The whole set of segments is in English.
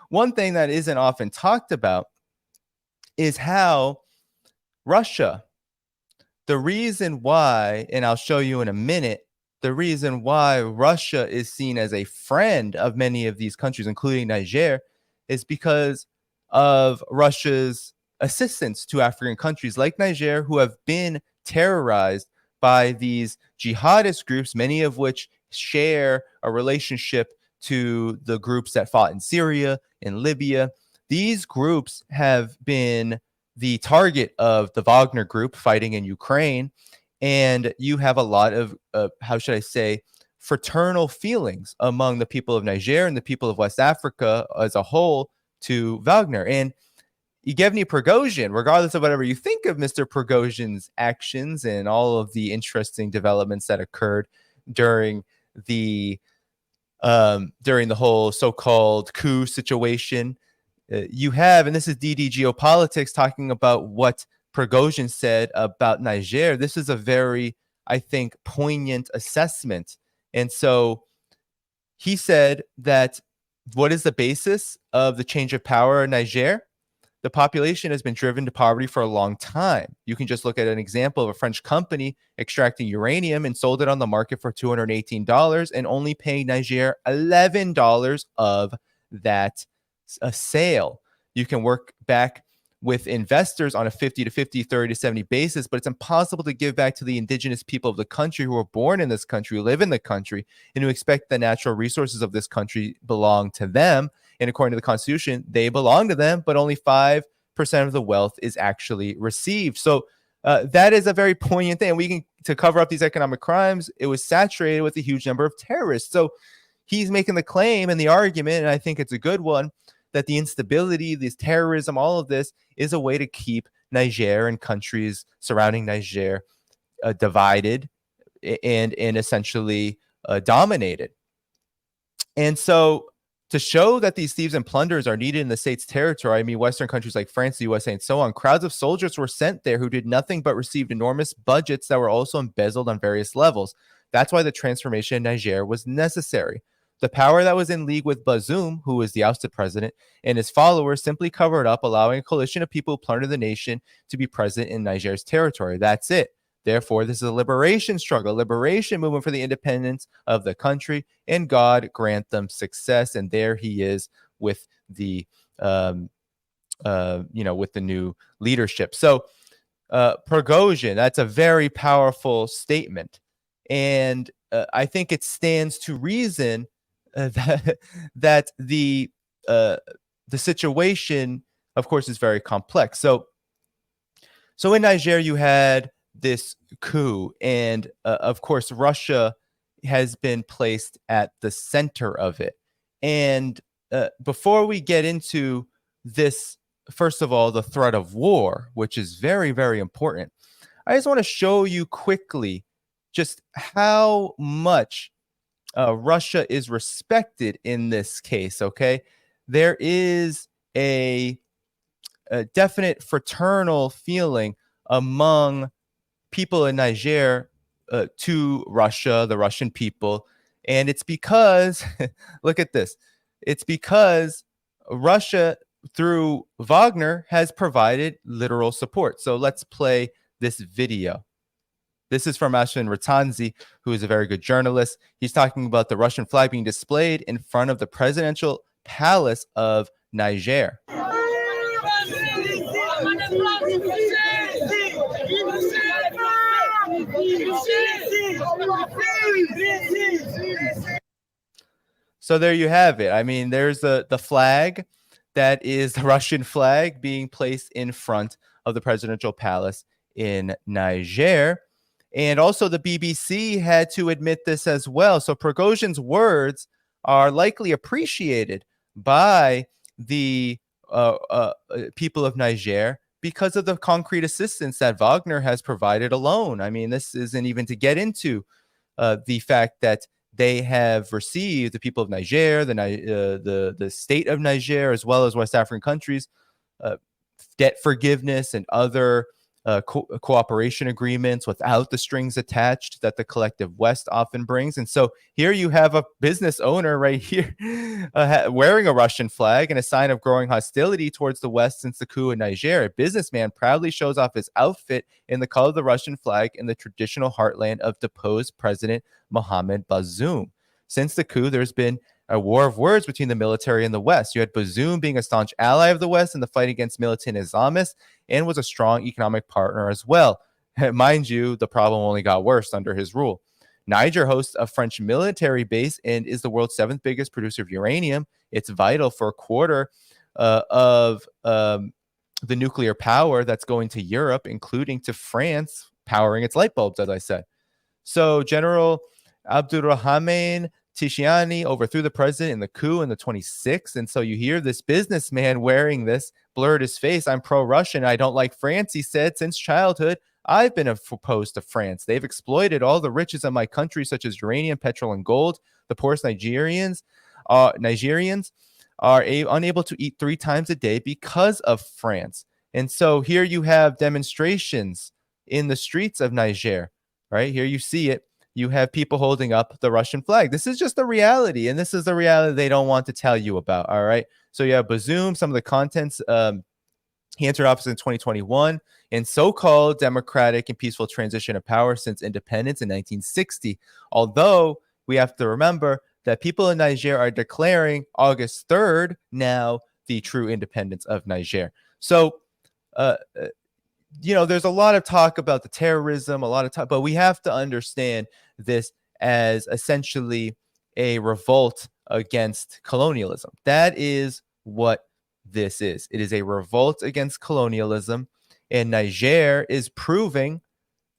one thing that isn't often talked about is how Russia, the reason why, and I'll show you in a minute, the reason why Russia is seen as a friend of many of these countries, including Niger, is because of Russia's assistance to African countries like Niger, who have been terrorized by these jihadist groups, many of which share a relationship to the groups that fought in Syria, in Libya. These groups have been the target of the Wagner group fighting in Ukraine. And you have a lot of, how should I say, fraternal feelings among the people of Niger and the people of West Africa as a whole to Wagner. And Yevgeny Prigozhin, regardless of whatever you think of Mr. Prigozhin's actions and all of the interesting developments that occurred during the whole so-called coup situation, you have, and this is DD Geopolitics talking about what Prigozhin said about Niger. This is a very, I think, poignant assessment. And so he said that what is the basis of the change of power in Niger? The population has been driven to poverty for a long time. You can just look at an example of a French company extracting uranium and sold it on the market for $218 and only paying Niger $11 of that sale. You can work back with investors on a 50 to 50, 30 to 70 basis, but it's impossible to give back to the indigenous people of the country who were born in this country, who live in the country, and who expect the natural resources of this country belong to them. And according to the Constitution, they belong to them, but only 5% of the wealth is actually received. So that is a very poignant thing. We can, to cover up these economic crimes, it was saturated with a huge number of terrorists. So he's making the claim and the argument, and I think it's a good one, that the instability, this terrorism, all of this is a way to keep Niger and countries surrounding Niger divided and essentially dominated. And so to show that these thieves and plunderers are needed in the state's territory, I mean, Western countries like France, the USA, and so on, crowds of soldiers were sent there who did nothing but received enormous budgets that were also embezzled on various levels. That's why the transformation in Niger was necessary. The power that was in league with Bazoum, who was the ousted president, and his followers simply covered up, allowing a coalition of people who plundered the nation to be present in Niger's territory. That's it. Therefore, this is a liberation struggle, liberation movement for the independence of the country, and God grant them success. And there he is with the, with the new leadership. So, Prigozhin, that's a very powerful statement, and I think it stands to reason that the situation, of course, is very complex. So in Niger, you had this coup, and of course, Russia has been placed at the center of it. And before we get into this, first of all, the threat of war, which is very, very important, I just want to show you quickly just how much Russia is respected in this case, okay? There is a definite fraternal feeling among people in Niger to Russia, the Russian people. And it's because, look at this, it's because Russia, through Wagner, has provided literal support. So let's play this video. This is from Ashwin Ratanzi, who is a very good journalist. He's talking about the Russian flag being displayed in front of the presidential palace of Niger. So there you have it. I mean, there's the flag that is the Russian flag being placed in front of the presidential palace in Niger. And also the BBC had to admit this as well. So Prigozhin's words are likely appreciated by the people of Niger because of the concrete assistance that Wagner has provided alone. I mean, this isn't even to get into the fact that they have received, the people of Niger, the state of Niger, as well as West African countries, debt forgiveness and other cooperation agreements without the strings attached that the collective West often brings. And so here you have a business owner right here wearing a Russian flag and a sign of growing hostility towards the West since the coup in Niger. A businessman proudly shows off his outfit in the color of the Russian flag in the traditional heartland of deposed President Mohamed Bazoum. Since the coup, there's been a war of words between the military and the West. You had Bazoum being a staunch ally of the West in the fight against militant Islamists and was a strong economic partner as well. Mind you, the problem only got worse under his rule. Niger hosts a French military base and is the world's 7th biggest producer of uranium. It's vital for a quarter of the nuclear power that's going to Europe, including to France, powering its light bulbs, as I said. So General Abdurrahman Tishiani overthrew the president in the coup in the 26th. And so you hear this businessman wearing this, blurred his face. I'm pro-Russian. I don't like France, he said. Since childhood, I've been opposed to France. They've exploited all the riches of my country, such as uranium, petrol, and gold. The poorest Nigerians are unable to eat 3 times a day because of France. And so here you have demonstrations in the streets of Niger, right? Here you see it. You have people holding up the Russian flag. This is just the reality, and this is the reality they don't want to tell you about, all right? So you have Bazoum, some of the contents. He entered office in 2021 in so-called democratic and peaceful transition of power since independence in 1960. Although we have to remember that people in Niger are declaring August 3rd now the true independence of Niger. So, there's a lot of talk about the terrorism, a lot of talk, but we have to understand this as essentially a revolt against colonialism. That is what this is. It is a revolt against colonialism, and Niger is proving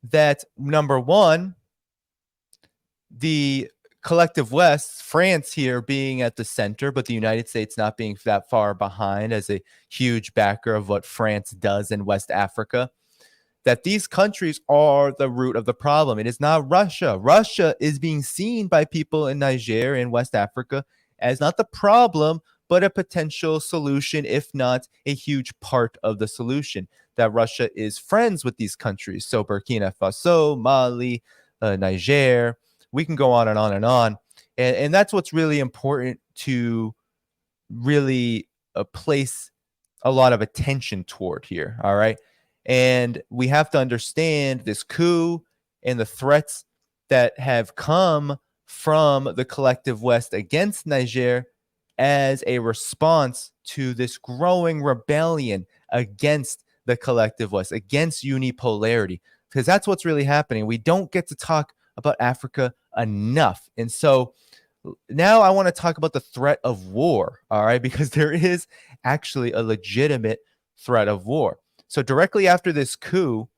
that, number one, the collective West, France here being at the center, but the United States not being that far behind as a huge backer of what France does in West Africa, that these countries are the root of the problem. It is not Russia. Russia is being seen by people in Niger and West Africa as not the problem, but a potential solution, if not a huge part of the solution, that Russia is friends with these countries. So Burkina Faso, Mali, Niger, we can go on and on and on. And that's what's really important to really place a lot of attention toward here, all right? And we have to understand this coup and the threats that have come from the collective West against Niger as a response to this growing rebellion against the collective West, against unipolarity, because that's what's really happening. We don't get to talk about Africa enough. And so now I want to talk about the threat of war, all right, because there is actually a legitimate threat of war. So directly after this coup,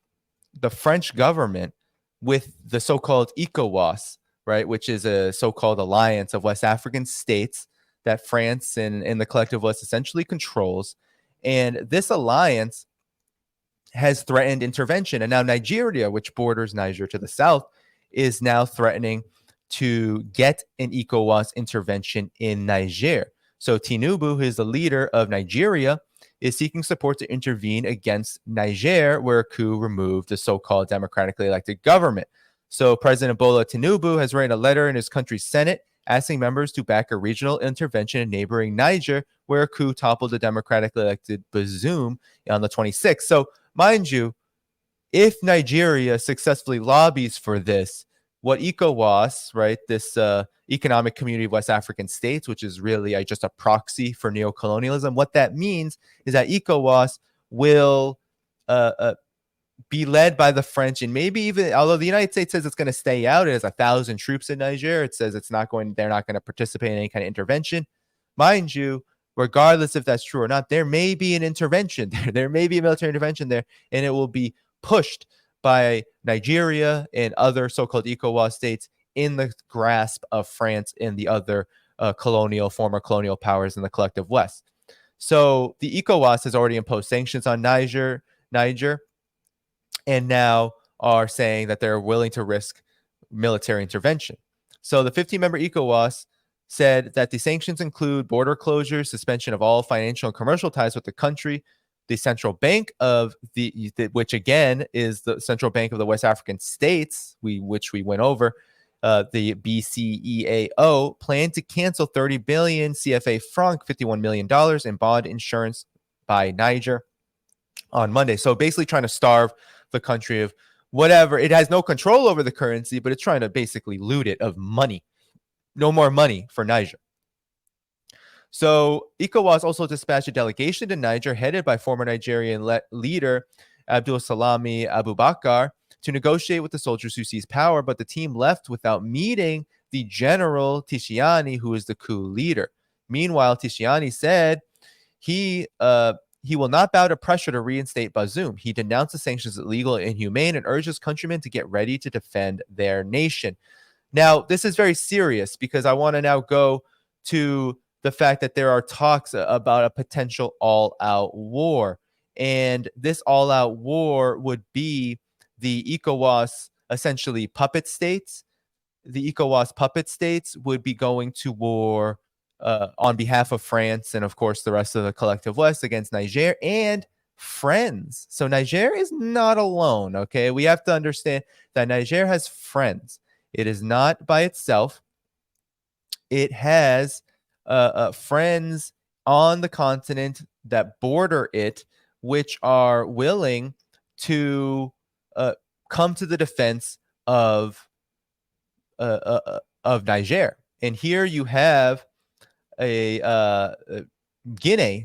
the French government, with the so-called ECOWAS, right, which is a so-called alliance of West African states that France and the collective West essentially controls, and this alliance has threatened intervention. And now Nigeria, which borders Niger to the south, is now threatening to get an ECOWAS intervention in Niger. So Tinubu, who is the leader of Nigeria, is seeking support to intervene against Niger, where a coup removed the so-called democratically elected government. So President Bola Tinubu has written a letter in his country's Senate asking members to back a regional intervention in neighboring Niger, where a coup toppled the democratically elected Bazoum on the 26th. So mind you, if Nigeria successfully lobbies for this, what ECOWAS, right, this economic community of West African states, which is really just a proxy for neocolonialism, what that means is that ECOWAS will be led by the French, and maybe even, although the United States says it's going to stay out, it has 1,000 troops in Niger. It says they're not going to participate in any kind of intervention. Mind you, regardless if that's true or not, there may be an intervention there. There may be a military intervention there, and it will be pushed by Nigeria and other so-called ECOWAS states in the grasp of France and the other former colonial powers in the collective West. So the ECOWAS has already imposed sanctions on Niger, and now are saying that they're willing to risk military intervention. So the 15-member ECOWAS said that the sanctions include border closures, suspension of all financial and commercial ties with the country, the central bank of which again is the central bank of the West African states, which we went over, the BCEAO, planned to cancel 30 billion CFA franc, $51 million in bond insurance by Niger on Monday. So basically trying to starve the country of whatever. It has no control over the currency, but it's trying to basically loot it of money. No more money for Niger. So ECOWAS also dispatched a delegation to Niger headed by former Nigerian leader Abdul Salami Abubakar to negotiate with the soldiers who seized power, but the team left without meeting the General Tishiani, who is the coup leader. Meanwhile, Tishiani said he will not bow to pressure to reinstate Bazoum. He denounced the sanctions as illegal and inhumane and urged his countrymen to get ready to defend their nation. Now, this is very serious because I want to now go to the fact that there are talks about a potential all-out war. And this all-out war would be the ECOWAS, essentially puppet states. The ECOWAS puppet states would be going to war on behalf of France and, of course, the rest of the collective West against Niger and friends. So Niger is not alone, okay? We have to understand that Niger has friends. It is not by itself. It has friends on the continent that border it, which are willing to come to the defense of Niger. And here you have Guinea,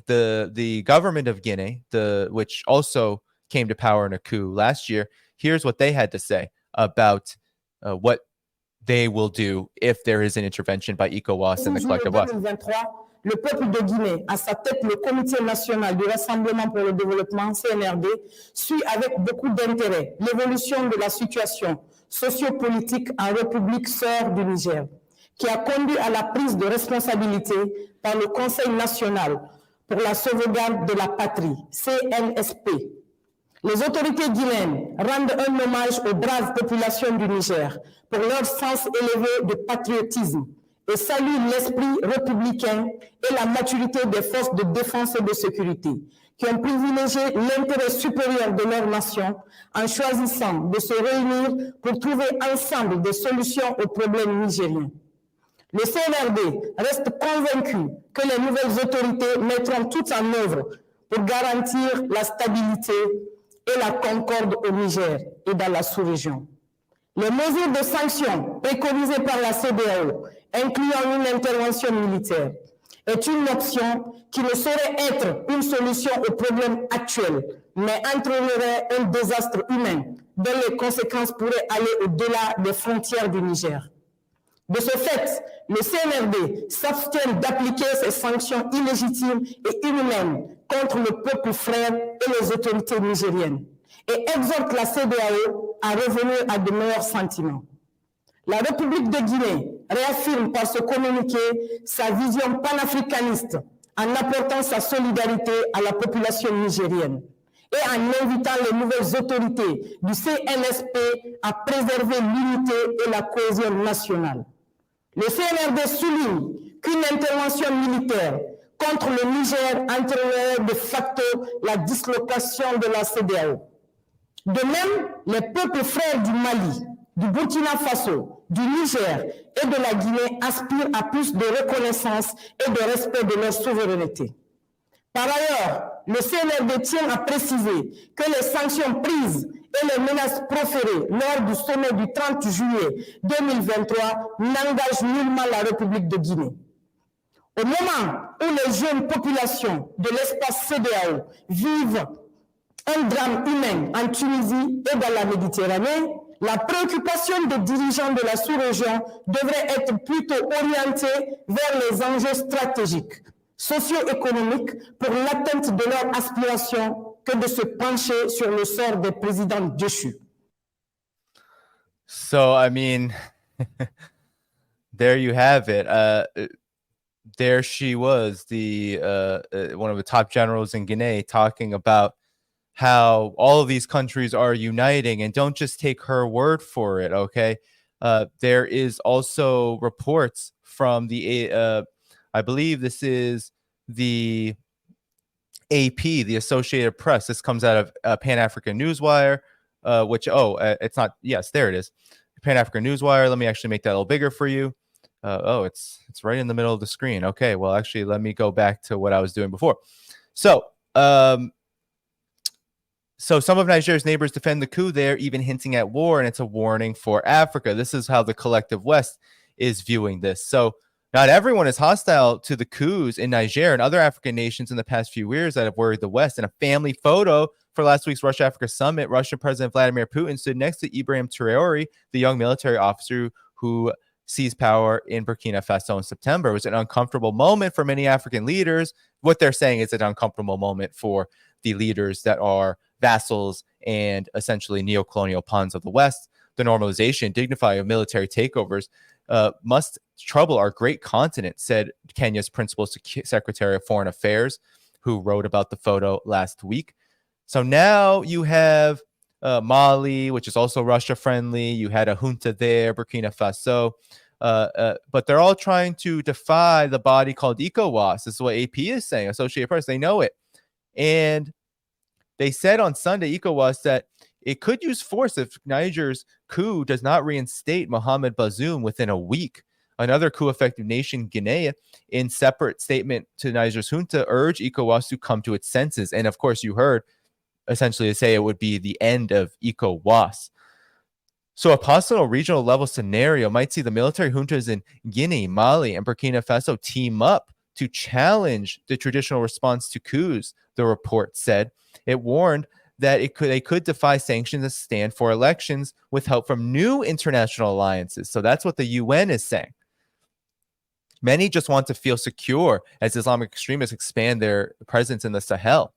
the government of Guinea, which also came to power in a coup last year. Here's what they had to say about what they will do if there is an intervention by ECOWAS and the collective West. Le peuple de Guinée, à sa tête le Comité national du Rassemblement pour le développement, CNRD, suit avec beaucoup d'intérêt l'évolution de la situation sociopolitique en République sœur du Niger, qui a conduit à la prise de responsabilité par le Conseil national pour la sauvegarde de la patrie, CNSP. Les autorités guinéennes rendent un hommage aux braves populations du Niger pour leur sens élevé de patriotisme et saluent l'esprit républicain et la maturité des forces de défense et de sécurité qui ont privilégié l'intérêt supérieur de leur nation en choisissant de se réunir pour trouver ensemble des solutions aux problèmes nigériens. Le CNRD reste convaincu que les nouvelles autorités mettront tout en œuvre pour garantir la stabilité et la concorde au Niger et dans la sous-région. Les mesures de sanctions préconisées par la CEDEAO, incluant une intervention militaire, est une option qui ne saurait être une solution aux problèmes actuels, mais entraînerait un désastre humain dont les conséquences pourraient aller au-delà des frontières du Niger. De ce fait, le CNRD s'abstient d'appliquer ces sanctions illégitimes et inhumaines contre le peuple frère et les autorités nigériennes et exhorte la CEDEAO à revenir à de meilleurs sentiments. La République de Guinée réaffirme par ce communiqué sa vision panafricaniste en apportant sa solidarité à la population nigérienne et en invitant les nouvelles autorités du CNSP à préserver l'unité et la cohésion nationale. Le CNRD souligne qu'une intervention militaire contre le Niger entraînerait de facto la dislocation de la CEDEAO. De même, les peuples frères du Mali, du Burkina Faso, du Niger et de la Guinée aspirent à plus de reconnaissance et de respect de leur souveraineté. Par ailleurs, le CNRD tient à préciser que les sanctions prises et les menaces proférées lors du sommet du 30 juillet 2023 n'engagent nullement la République de Guinée. Au moment où les jeunes populations de l'espace CEDEAO vivent un drame humain en Tunisie et dans la Méditerranée, la préoccupation des dirigeants de la sous-région devrait être plutôt orientée vers les enjeux stratégiques, socio-économiques pour l'atteinte de leurs aspirations que de se pencher sur le sort des présidents déchus. So, I mean, there you have it. There she was, the one of the top generals in Guinea, talking about how all of these countries are uniting, and don't just take her word for it, okay? There is also reports from the, I believe this is the AP, the Associated Press. This comes out of Pan-African Newswire, it's not. Yes, there it is. Pan-African Newswire. Let me actually make that a little bigger for you. It's right in the middle of the screen. Okay, well, actually, let me go back to what I was doing before. So some of Nigeria's neighbors defend the coup there, even hinting at war, and it's a warning for Africa. This is how the collective West is viewing this. So not everyone is hostile to the coups in Niger and other African nations in the past few years that have worried the West. In a family photo for last week's Russia-Africa summit, Russian President Vladimir Putin stood next to Ibrahim Traore, the young military officer who seized power in Burkina Faso in September. It was an uncomfortable moment for many African leaders. What they're saying is an uncomfortable moment for the leaders that are vassals and essentially neo-colonial pawns of the West. The normalization, dignifying of military takeovers must trouble our great continent, said Kenya's principal secretary of foreign affairs, who wrote about the photo last week. So now you have Mali, which is also Russia-friendly. You had a junta there, Burkina Faso. But they're all trying to defy the body called ECOWAS. This is what AP is saying, Associated Press. They know it. And they said on Sunday, ECOWAS, that it could use force if Niger's coup does not reinstate Mohamed Bazoum within a week. Another coup-affected nation, Guinea, in separate statement to Niger's junta, urged ECOWAS to come to its senses. And of course, you heard essentially say it would be the end of ECOWAS. So a possible regional level scenario might see the military juntas in Guinea, Mali, and Burkina Faso team up to challenge the traditional response to coups, the report said. It warned that they could defy sanctions and stand for elections with help from new international alliances. So that's what the UN is saying. Many just want to feel secure as Islamic extremists expand their presence in the Sahel.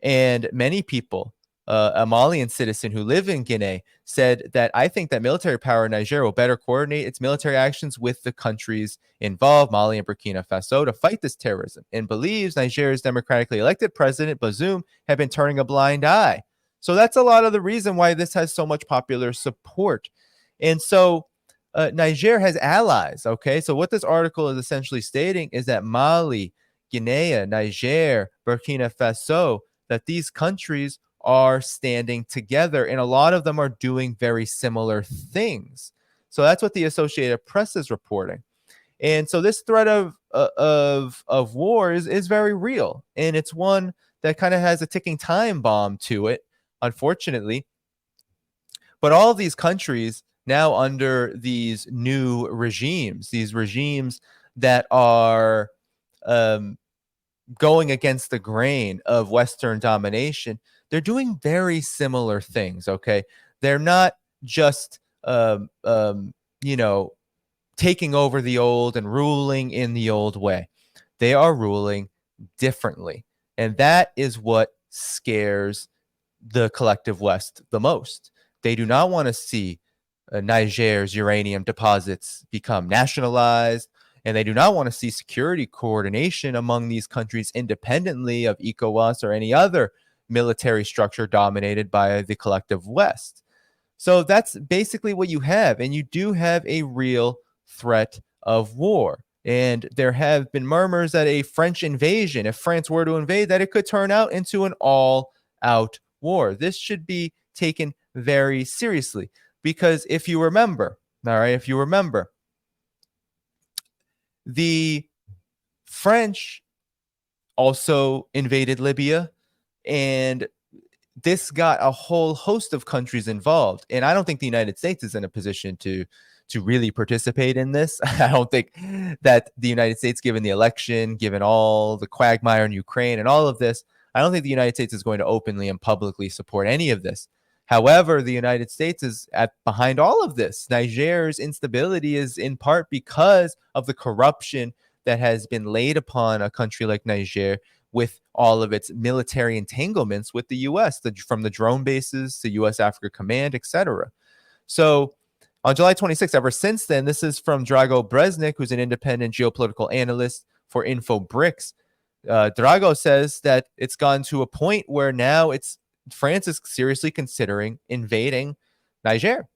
And many people, a Malian citizen who live in Guinea, said that I think that military power in Niger will better coordinate its military actions with the countries involved, Mali and Burkina Faso, to fight this terrorism, and believes Niger's democratically elected president, Bazoum, had been turning a blind eye. So that's a lot of the reason why this has so much popular support. And so Niger has allies, okay? So what this article is essentially stating is that Mali, Guinea, Niger, Burkina Faso, that these countries are standing together, and a lot of them are doing very similar things. So that's what the Associated Press is reporting. And so this threat of war is very real, and it's one that kind of has a ticking time bomb to it, unfortunately. But all of these countries now under these new regimes, these regimes that are going against the grain of Western domination, they're doing very similar things, okay? They're not just, taking over the old and ruling in the old way. They are ruling differently. And that is what scares the collective West the most. They do not want to see Niger's uranium deposits become nationalized, and they do not want to see security coordination among these countries independently of ECOWAS or any other military structure dominated by the collective West. So that's basically what you have, and you do have a real threat of war. And there have been murmurs that a French invasion, if France were to invade, that it could turn out into an all-out war. This should be taken very seriously, because if you remember, the French also invaded Libya, and this got a whole host of countries involved. And I don't think the United States is in a position to really participate in this. I don't think that the United States, given the election, given all the quagmire in Ukraine and all of this, I don't think the United States is going to openly and publicly support any of this. However, the United States is behind all of this. Niger's instability is in part because of the corruption that has been laid upon a country like Niger with all of its military entanglements with the U.S., from the drone bases to U.S. Africa Command, etc. So on July 26th, ever since then, this is from Drago Bresnik, who's an independent geopolitical analyst for InfoBricks. Drago says that it's gone to a point where now France is seriously considering invading Niger.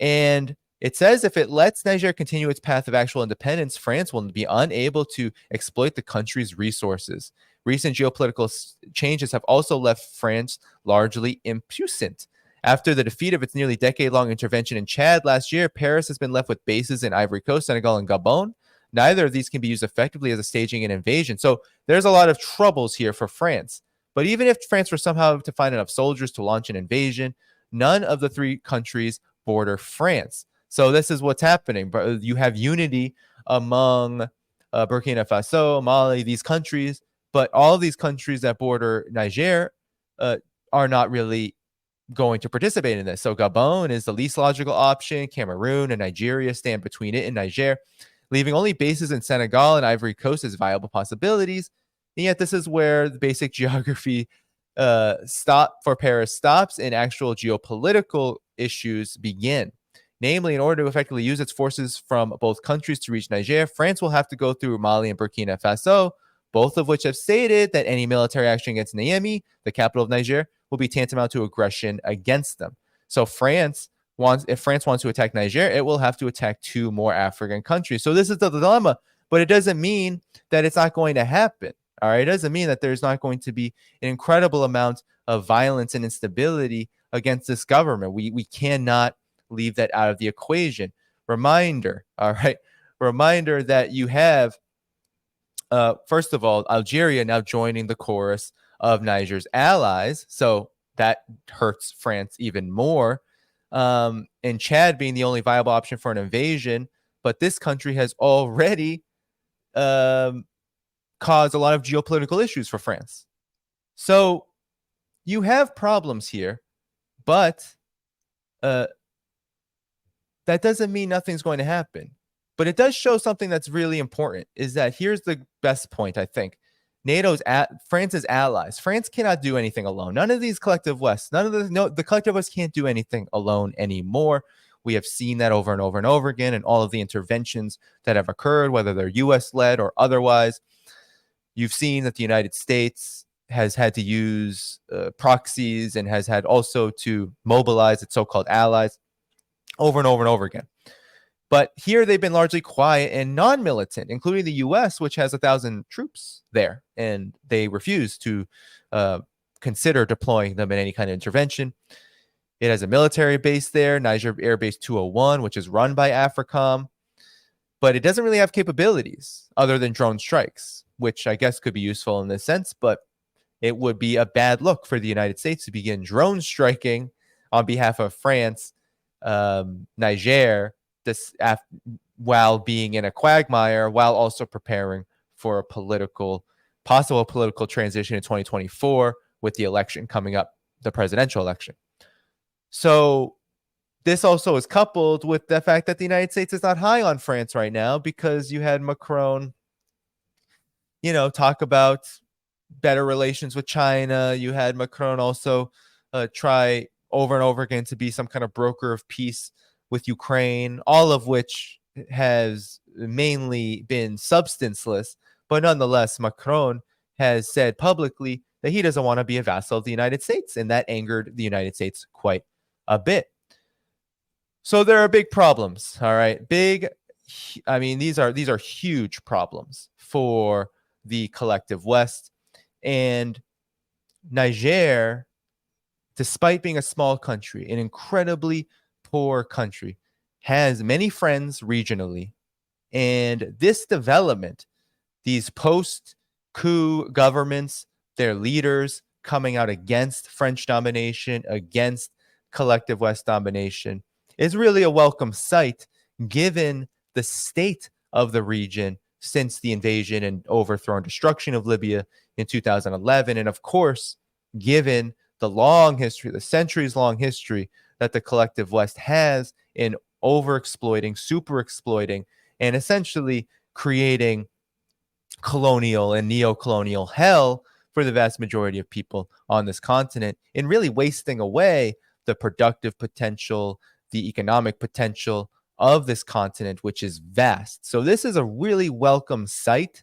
And it says if it lets Niger continue its path of actual independence, France will be unable to exploit the country's resources. Recent geopolitical changes have also left France largely impuissant. After the defeat of its nearly decade-long intervention in Chad last year, Paris has been left with bases in Ivory Coast, Senegal, and Gabon. Neither of these can be used effectively as a staging an invasion. So there's a lot of troubles here for France. But even if France were somehow to find enough soldiers to launch an invasion, none of the three countries border France. So this is what's happening. You have unity among Burkina Faso, Mali, these countries, but all of these countries that border Niger are not really going to participate in this. So Gabon is the least logical option. Cameroon and Nigeria stand between it and Niger, leaving only bases in Senegal and Ivory Coast as viable possibilities. And yet this is where the basic geography for Paris stops and actual geopolitical issues begin. Namely, in order to effectively use its forces from both countries to reach Niger, France will have to go through Mali and Burkina Faso, both of which have stated that any military action against Niamey, the capital of Niger, will be tantamount to aggression against them. So if France wants to attack Niger, it will have to attack two more African countries. So this is the dilemma, but it doesn't mean that it's not going to happen. All right, it doesn't mean that there's not going to be an incredible amount of violence and instability against this government. We cannot leave that out of the equation. Reminder that you have, first of all, Algeria now joining the chorus of Niger's allies. So that hurts France even more. And Chad being the only viable option for an invasion. But this country has already caused a lot of geopolitical issues for France. So you have problems here, but that doesn't mean nothing's going to happen. But it does show something that's really important, is that here's the best point, I think. France's allies. France cannot do anything alone. None of these collective West, the collective West can't do anything alone anymore. We have seen that over and over and over again in all of the interventions that have occurred, whether they're US-led or otherwise. You've seen that the United States has had to use proxies and has had also to mobilize its so-called allies over and over and over again. But here they've been largely quiet and non-militant, including the U.S., which has 1,000 troops there, and they refuse to consider deploying them in any kind of intervention. It has a military base there, Niger Air Base 201, which is run by AFRICOM, but it doesn't really have capabilities other than drone strikes, which I guess could be useful in this sense, but it would be a bad look for the United States to begin drone striking on behalf of France, Niger, while being in a quagmire, while also preparing for a possible political transition in 2024 with the election coming up, the presidential election. So this also is coupled with the fact that the United States is not high on France right now, because you had Macron, talk about better relations with China. You had Macron also try over and over again to be some kind of broker of peace with Ukraine, all of which has mainly been substanceless. But nonetheless, Macron has said publicly that he doesn't want to be a vassal of the United States, and that angered the United States quite a bit. So there are big problems, all right? These are huge problems for the collective West. And Niger, despite being a small country, an incredibly poor country, has many friends regionally. And this development, these post-coup governments, their leaders coming out against French domination, against collective West domination, is really a welcome sight, given the state of the region since the invasion and overthrow and destruction of Libya in 2011. And of course, given the long history, the centuries-long history that the collective West has in overexploiting, super exploiting, and essentially creating colonial and neo-colonial hell for the vast majority of people on this continent, and really wasting away the productive potential, the economic potential of this continent, which is vast. So this is a really welcome sight.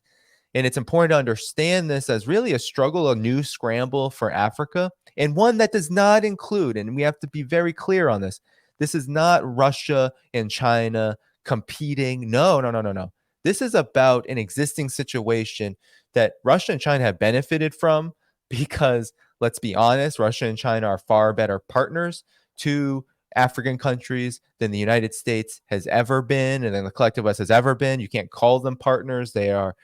And it's important to understand this as really a struggle, a new scramble for Africa, and one that does not include, and we have to be very clear on this, this is not Russia and China competing. No. This is about an existing situation that Russia and China have benefited from, because let's be honest, Russia and China are far better partners to African countries than the United States has ever been, and then the collective West has ever been. You can't call them partners. They are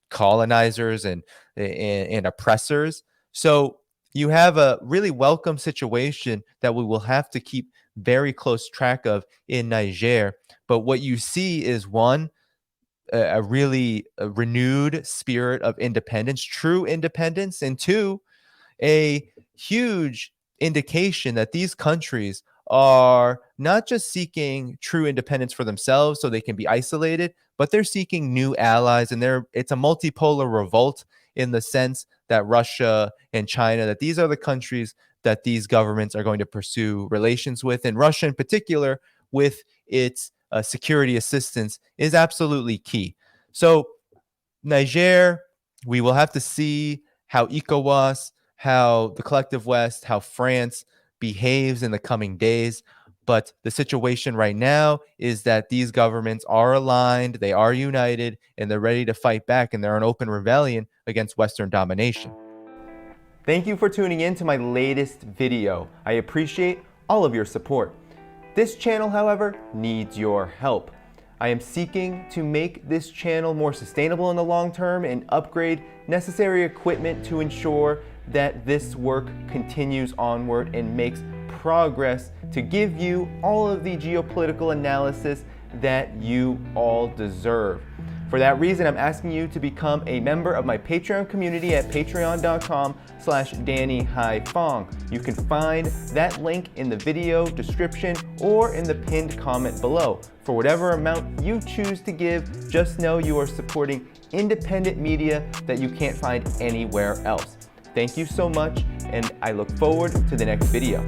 colonizers and oppressors. So you have a really welcome situation that we will have to keep very close track of in Niger. But what you see is, one, a really renewed spirit of independence, true independence, and two, a huge indication that these countries are not just seeking true independence for themselves so they can be isolated, but they're seeking new allies. And it's a multipolar revolt in the sense that Russia and China, that these are the countries that these governments are going to pursue relations with. And Russia in particular, with its security assistance, is absolutely key. So Niger, we will have to see how ECOWAS, how the collective West, how France behaves in the coming days. But the situation right now is that these governments are aligned, they are united, and they're ready to fight back, and they're in open rebellion against Western domination. Thank you for tuning in to my latest video. I appreciate all of your support. This channel, however, needs your help. I am seeking to make this channel more sustainable in the long term and upgrade necessary equipment to ensure that this work continues onward and makes progress to give you all of the geopolitical analysis that you all deserve. For that reason, I'm asking you to become a member of my Patreon community at patreon.com/DannyDhaiphong. You can find that link in the video description or in the pinned comment below. For whatever amount you choose to give, just know you are supporting independent media that you can't find anywhere else. Thank you so much, and I look forward to the next video.